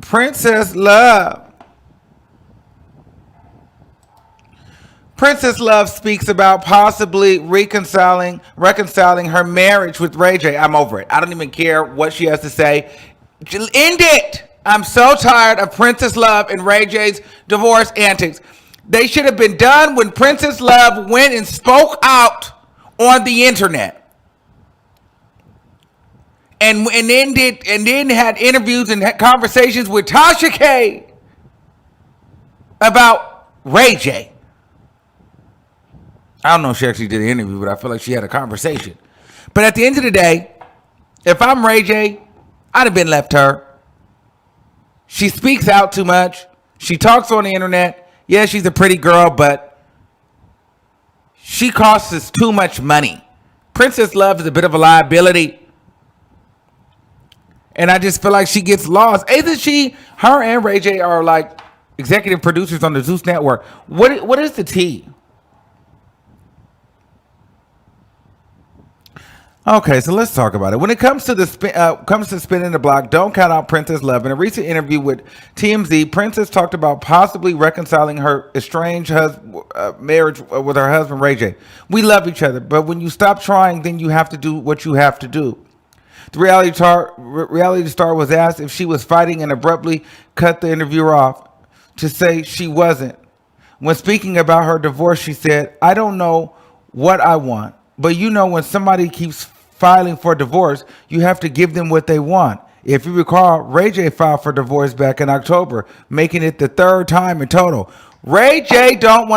Princess Love. Princess Love speaks about possibly reconciling her marriage with Ray J. I'm over it. I don't even care what she has to say. End it. I'm so tired of Princess Love and Ray J's divorce antics. They should have been done when Princess Love went and spoke out on the internet. And then had interviews and had conversations with Tasha K about Ray J. I don't know if she actually did an interview, but I feel like she had a conversation. But at the end of the day, if I'm Ray J, I'd have been left her. She speaks out too much. She talks on the internet. Yeah, she's a pretty girl, but she costs us too much money. Princess Love is a bit of a liability. And I just feel like she gets lost. Either her and Ray J are like executive producers on the Zeus Network. What is the tea? Okay, so let's talk about it. When it comes to spinning the block, don't count out Princess Love. In a recent interview with TMZ, Princess talked about possibly reconciling her estranged marriage with her husband Ray J. We love each other, but when you stop trying, then you have to do what you have to do. The reality star was asked if she was fighting and abruptly cut the interviewer off to say she wasn't. When speaking about her divorce, she said, "I don't know what I want, but you know when somebody keeps filing for divorce, you have to give them what they want." If you recall, Ray J filed for divorce back in October, making it the third time in total. Ray J don't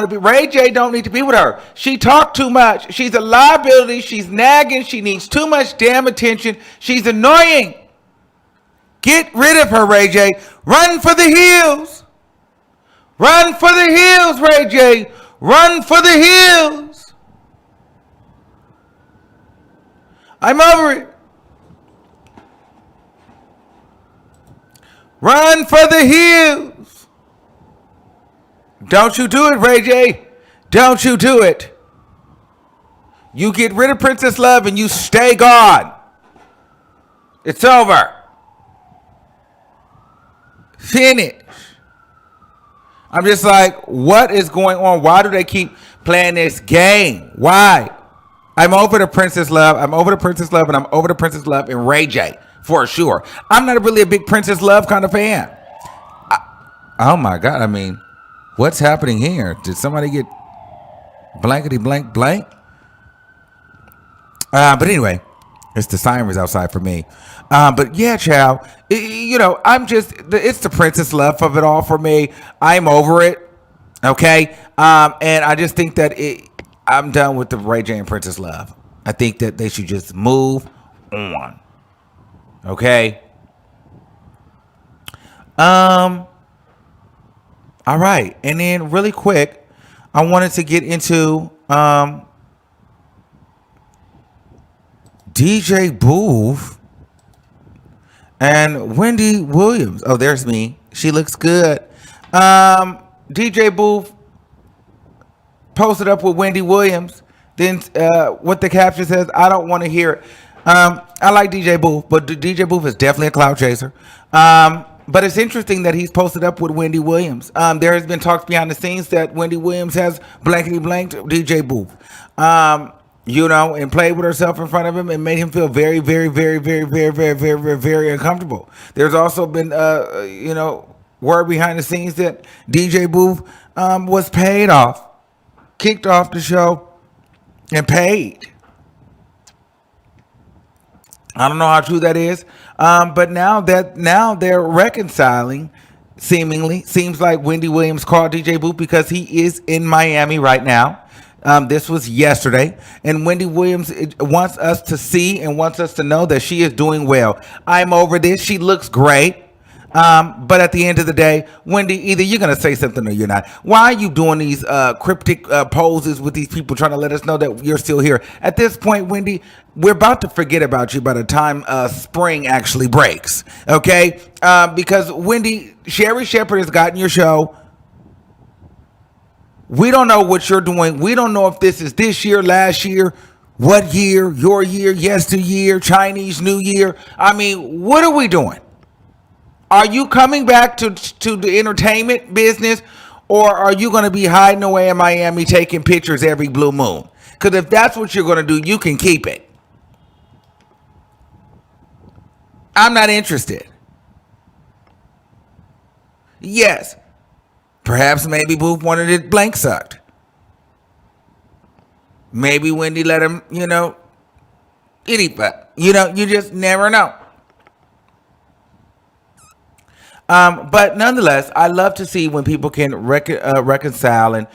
need to be with her. She talked too much. She's a liability. She's nagging. She needs too much damn attention. She's annoying. Get rid of her, Ray J. Run for the hills. Run for the hills, Ray J. Run for the hills. I'm over it. Run for the hills. Don't you do it, Ray J. Don't you do it. You get rid of Princess Love and you stay gone. It's over. Finish. I'm just like, what is going on? Why do they keep playing this game? Why? I'm over the Princess Love. I'm over the Princess Love, and I'm over the Princess Love and Ray J for sure. I'm not really a big Princess Love kind of fan. Oh my God. I mean, what's happening here? Did somebody get blankety blank blank? But anyway, it's the sirens outside for me. But yeah, child, it's the Princess Love of it all for me. I'm over it. Okay. And I just think that I'm done with the Ray J and Princess Love. I think that they should just move on. Okay. All right. And then really quick, I wanted to get into DJ Boof and Wendy Williams. Oh, there's me. She looks good. DJ Boof posted up with Wendy Williams. Then what the caption says, I don't want to hear it. I like DJ Boof, but DJ Boof is definitely a clout chaser. But it's interesting that he's posted up with Wendy Williams. There has been talks behind the scenes that Wendy Williams has blankety blanked DJ Boof. And played with herself in front of him and made him feel very, very, very, very, very, very, very, very, very uncomfortable. There's also been, word behind the scenes that DJ Boof was kicked off the show and paid. I don't know how true that is, but now they're reconciling. Seemingly, seems like Wendy Williams called DJ Boof because he is in Miami right now. This was yesterday, and Wendy Williams wants us to see and wants us to know that she is doing well. I'm over this. She looks great. But at the end of the day, Wendy, either you're going to say something or you're not. Why are you doing these cryptic poses with these people trying to let us know that you're still here? At this point, Wendy, we're about to forget about you by the time spring actually breaks. Okay? Because Wendy, Sherry Shepherd has gotten your show. We don't know what you're doing. We don't know if this is this year, last year, what year, your year, yesteryear, Chinese New Year. I mean, what are we doing? Are you coming back to the entertainment business, or are you going to be hiding away in Miami taking pictures every blue moon? Because if that's what you're going to do, you can keep it. I'm not interested. Yes, perhaps maybe Boof wanted it blank sucked. Maybe Wendy let him, itty butt. You just never know. But nonetheless, I love to see when people can reconcile and,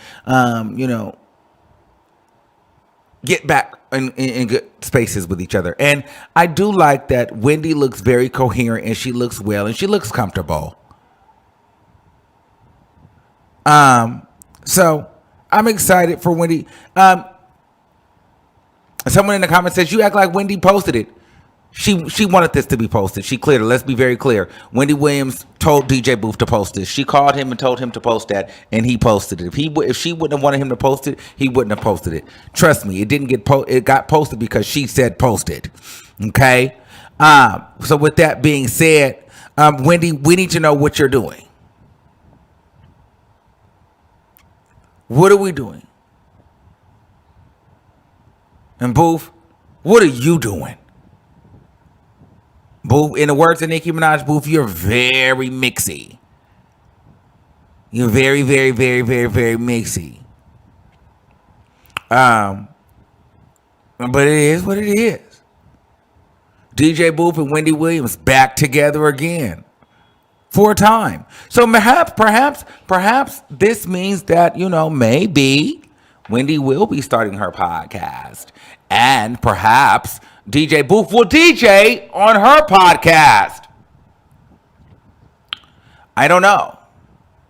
get back in good spaces with each other. And I do like that Wendy looks very coherent and she looks well and she looks comfortable. So I'm excited for Wendy. Someone in the comments says, you act like Wendy posted it. She wanted this to be posted. She cleared it. Let's be very clear. Wendy Williams told DJ Boof to post this. She called him and told him to post that, and he posted it. If she wouldn't have wanted him to post it, he wouldn't have posted it. Trust me, it didn't get it got posted because she said post it. Okay. So with that being said, Wendy, we need to know what you're doing. What are we doing? And Boof, what are you doing? Boof, in the words of Nicki Minaj, Boof, you're very mixy. You're very, very, very, very, very mixy. But it is what it is. DJ Boof and Wendy Williams back together again for a time. So perhaps this means that, maybe Wendy will be starting her podcast. And perhaps DJ Boof will DJ on her podcast. I don't know.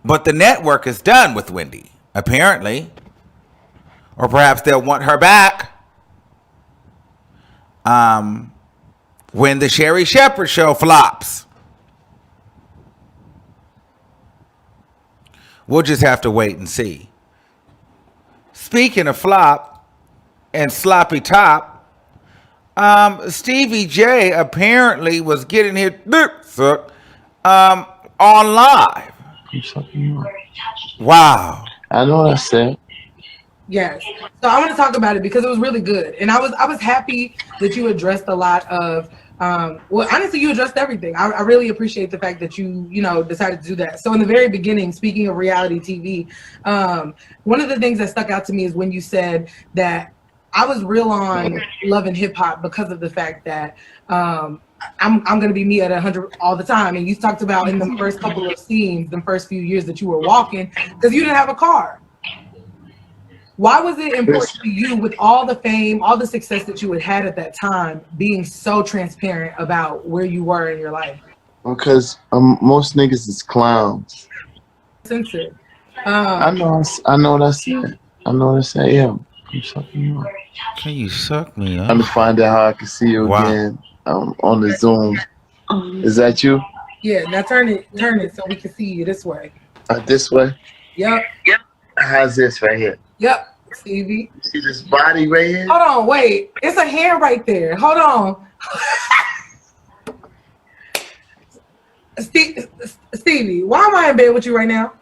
But the network is done with Wendy, apparently. Or perhaps they'll want her back when the Sherry Shepherd show flops. We'll just have to wait and see. Speaking of flop and sloppy top, Stevie J apparently was getting his on live. Wow. I know what I said. Yes. So I want to talk about it because it was really good. And I was happy that you addressed a lot of well, honestly, you addressed everything. I really appreciate the fact that you decided to do that. So in the very beginning, speaking of reality TV, one of the things that stuck out to me is when you said that I was real on Love and Hip Hop because of the fact that I'm going to be me at 100 all the time. And you talked about in the first couple of scenes, the first few years that you were walking because you didn't have a car. Why was it important to you, with all the fame, all the success that you had at that time, being so transparent about where you were in your life? Because most niggas is clowns. Censored. I know what I said. I know what I said. Yeah. I'm sucking you up. Can you suck me up? I'm to find out how I can see you again on the Zoom. Is that you? Yeah. Now turn it so we can see you this way. This way? Yep. How's this right here? Yep. Stevie. You see this body right here? Hold on. Wait. It's a hand right there. Hold on. Stevie, why am I in bed with you right now?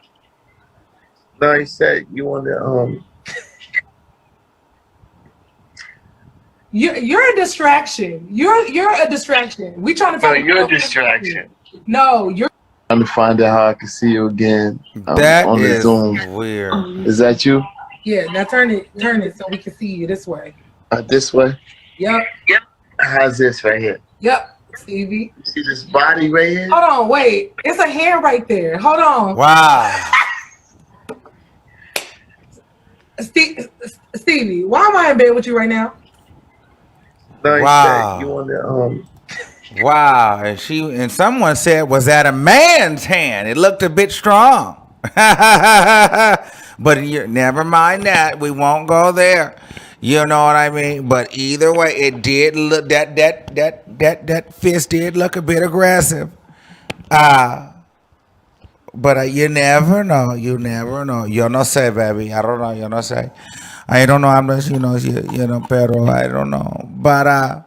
No, you said you want to You're a distraction. You're a distraction. We trying to talk. No, you're a distraction. No, you're. I'm to find out how I can see you again That on the is Zoom. weird. Is that you? Yeah. Now turn it so we can see you this way. This way? Yep. How's this right here? Yep. Stevie. You see this body right here? Hold on. Wait. It's a hand right there. Hold on. Wow. Stevie, why am I in bed with you right now? No, you Wow. said you want to Wow. And someone said, was that a man's hand? It looked a bit strong. But never mind that. We won't go there. You know what I mean? But either way, it did look that fist did look a bit aggressive. But you never know. You never know. Yo no sé, baby. I don't know. Yo no sé. I don't know. I'm not, pero I don't know. But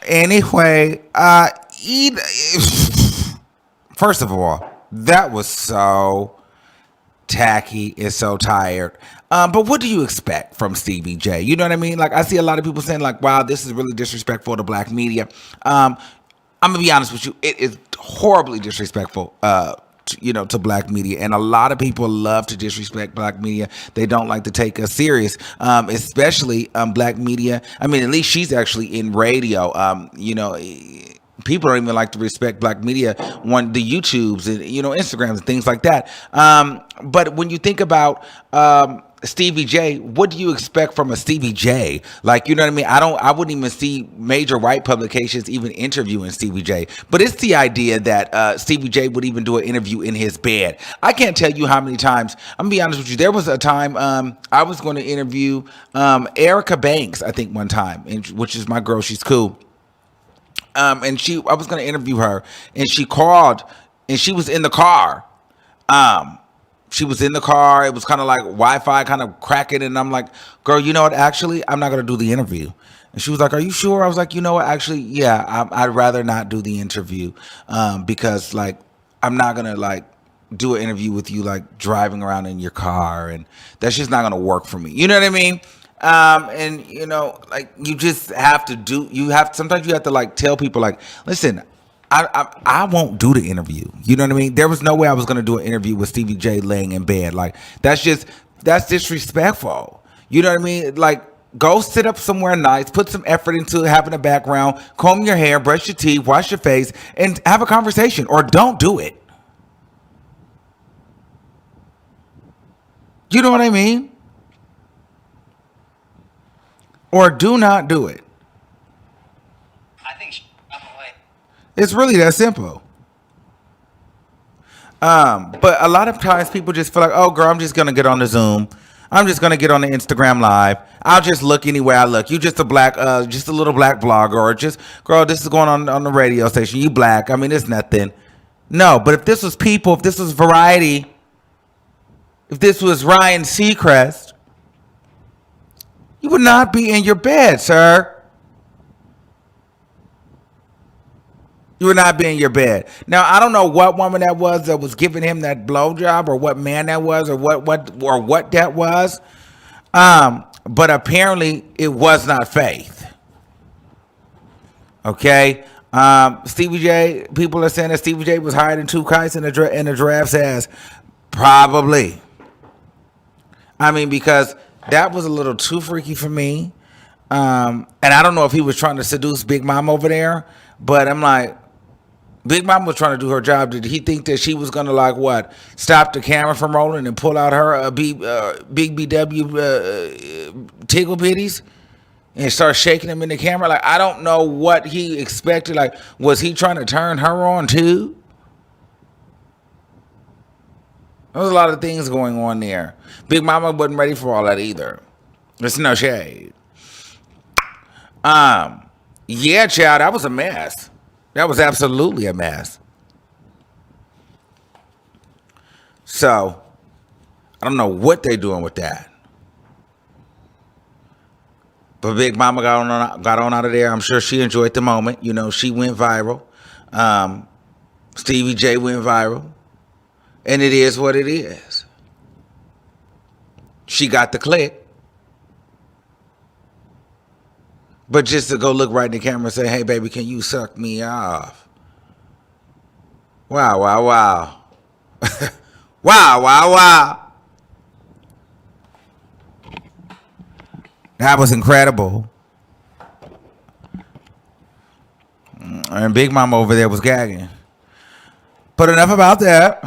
anyway, First of all, that was so tacky and so tired. But what do you expect from Stevie J? You know what I mean? Like, I see a lot of people saying, like, wow, this is really disrespectful to black media. I'm gonna be honest with you, it is horribly disrespectful to black media, and a lot of people love to disrespect black media. They don't like to take us serious, especially black media. I mean, at least she's actually in radio. People don't even like to respect black media on the YouTubes and Instagrams and things like that. But when you think about Stevie J, what do you expect from a Stevie J? Like, you know what I mean? I wouldn't even see major white publications even interviewing Stevie J. But it's the idea that Stevie J would even do an interview in his bed. I can't tell you how many times. I'm gonna be honest with you. There was a time I was going to interview Erica Banks, I think one time, which is my girl. She's cool. I was going to interview her, and she called, and she was in the car. She was in the car. It was kind of like Wi-Fi kind of cracking, and I'm like, girl, you know what? Actually, I'm not going to do the interview. And she was like, are you sure? I was like, you know what? Actually, yeah, I'd rather not do the interview because, like, I'm not going to, like, do an interview with you, like, driving around in your car, and that's just not going to work for me. You know what I mean? Like, you just have to sometimes you have to, like, tell people, like, listen, I won't do the interview. You know what I mean? There was no way I was going to do an interview with Stevie J laying in bed. Like, that's disrespectful. You know what I mean? Like, go sit up somewhere nice, put some effort into having a background, comb your hair, brush your teeth, wash your face, and have a conversation, or don't do it. You know what I mean? Or do not do it. I think it's really that simple. But a lot of times people just feel like, oh, girl, I'm just going to get on the Zoom. I'm just going to get on the Instagram Live. I'll just look any way I look. You just a little black blogger, or just, girl, this is going on the radio station. You black. I mean, it's nothing. No, but if this was People, if this was Variety, if this was Ryan Seacrest, you would not be in your bed, sir. You would not be in your bed. Now, I don't know what woman that was giving him that blowjob, or what man that was, or what that was. But apparently it was not Faith. Okay. Stevie J, people are saying that Stevie J was higher than two kites in the giraffe's ass. Probably. I mean, because that was a little too freaky for me. And I don't know if he was trying to seduce Big Mom over there, but I'm like, Big Mom was trying to do her job. Did he think that she was going to, like, what, stop the camera from rolling and pull out her big BW tickle bitties and start shaking them in the camera? Like, I don't know what he expected. Like, was he trying to turn her on too? There was a lot of things going on there. Big Mama wasn't ready for all that either. There's no shade. Yeah, child, that was a mess. That was absolutely a mess. So, I don't know what they're doing with that. But Big Mama got on out of there. I'm sure she enjoyed the moment. You know, she went viral. Stevie J went viral. And it is what it is. She got the click. But just to go look right in the camera and say, hey, baby, can you suck me off? Wow, wow, wow. Wow, wow, wow. That was incredible. And Big Mama over there was gagging. But enough about that.